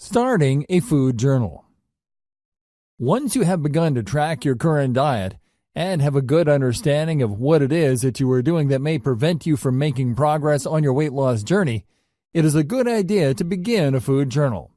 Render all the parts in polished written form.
Starting a food journal. Once you have begun to track your current diet and have a good understanding of what it is that you are doing that may prevent you from making progress on your weight loss journey, it is a good idea to begin a food journal.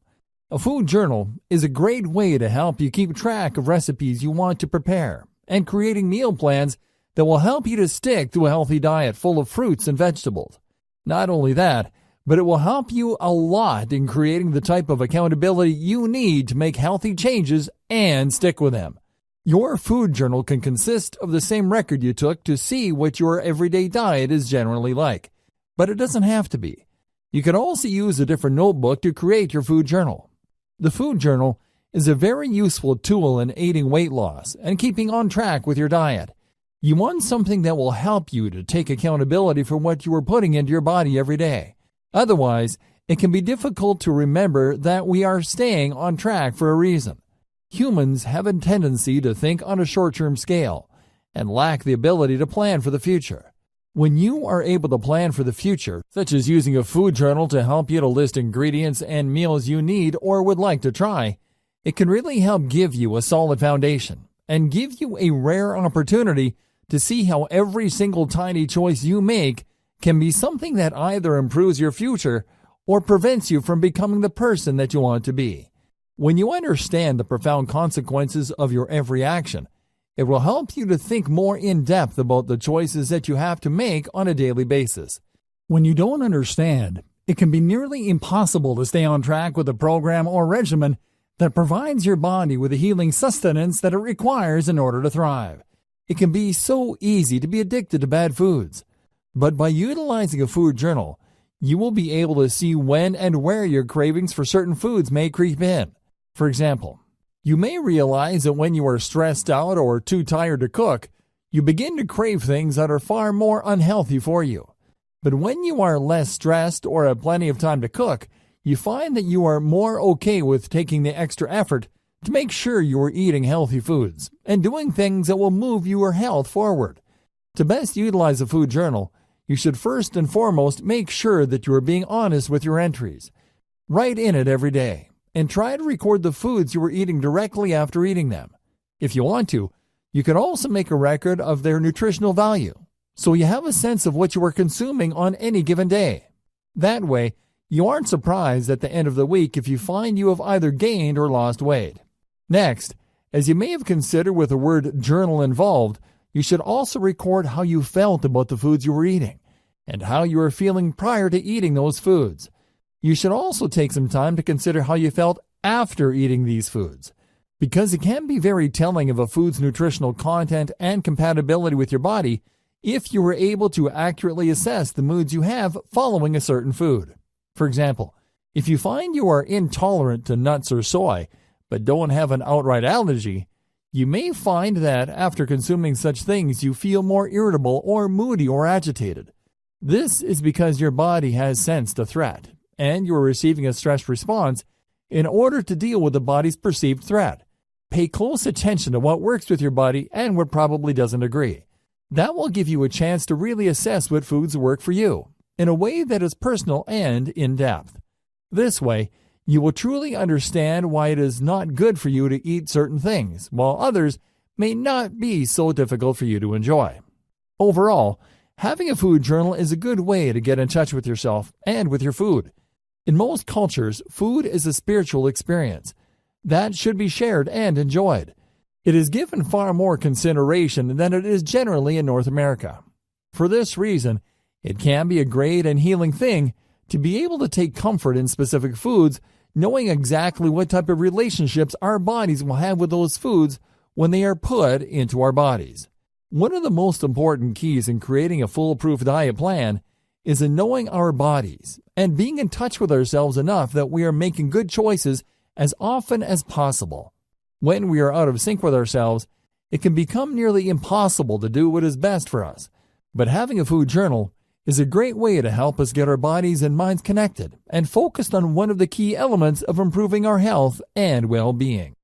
A food journal is a great way to help you keep track of recipes you want to prepare and creating meal plans that will help you to stick to a healthy diet full of fruits and vegetables. Not only that, but it will help you a lot in creating the type of accountability you need to make healthy changes and stick with them. Your food journal can consist of the same record you took to see what your everyday diet is generally like, but it doesn't have to be. You can also use a different notebook to create your food journal. The food journal is a very useful tool in aiding weight loss and keeping on track with your diet. You want something that will help you to take accountability for what you are putting into your body every day. Otherwise, it can be difficult to remember that we are staying on track for a reason. Humans have a tendency to think on a short-term scale and lack the ability to plan for the future. When you are able to plan for the future, such as using a food journal to help you to list ingredients and meals you need or would like to try, it can really help give you a solid foundation and give you a rare opportunity to see how every single tiny choice you make can be something that either improves your future or prevents you from becoming the person that you want to be. When you understand the profound consequences of your every action, it will help you to think more in depth about the choices that you have to make on a daily basis. When you don't understand, it can be nearly impossible to stay on track with a program or regimen that provides your body with the healing sustenance that it requires in order to thrive. It can be so easy to be addicted to bad foods. But by utilizing a food journal, you will be able to see when and where your cravings for certain foods may creep in. For example, you may realize that when you are stressed out or too tired to cook, you begin to crave things that are far more unhealthy for you. But when you are less stressed or have plenty of time to cook, you find that you are more okay with taking the extra effort to make sure you are eating healthy foods and doing things that will move your health forward. To best utilize a food journal, you should first and foremost make sure that you are being honest with your entries. Write in it every day and try to record the foods you are eating directly after eating them. If you want to, you can also make a record of their nutritional value, so you have a sense of what you are consuming on any given day. That way, you aren't surprised at the end of the week if you find you have either gained or lost weight. Next, as you may have considered with the word journal involved, you should also record how you felt about the foods you were eating and how you were feeling prior to eating those foods. You should also take some time to consider how you felt after eating these foods, because it can be very telling of a food's nutritional content and compatibility with your body if you were able to accurately assess the moods you have following a certain food. For example, if you find you are intolerant to nuts or soy, but don't have an outright allergy, you may find that after consuming such things you feel more irritable or moody or agitated. This is because your body has sensed a threat, and you are receiving a stress response in order to deal with the body's perceived threat. Pay close attention to what works with your body and what probably doesn't agree. That will give you a chance to really assess what foods work for you in a way that is personal and in-depth. This way, you will truly understand why it is not good for you to eat certain things, while others may not be so difficult for you to enjoy. Overall, having a food journal is a good way to get in touch with yourself and with your food. In most cultures, food is a spiritual experience that should be shared and enjoyed. It is given far more consideration than it is generally in North America. For this reason, it can be a great and healing thing to be able to take comfort in specific foods, knowing exactly what type of relationships our bodies will have with those foods when they are put into our bodies. One of the most important keys in creating a foolproof diet plan is in knowing our bodies and being in touch with ourselves enough that we are making good choices as often as possible. When we are out of sync with ourselves, it can become nearly impossible to do what is best for us. But having a food journal is a great way to help us get our bodies and minds connected and focused on one of the key elements of improving our health and well-being.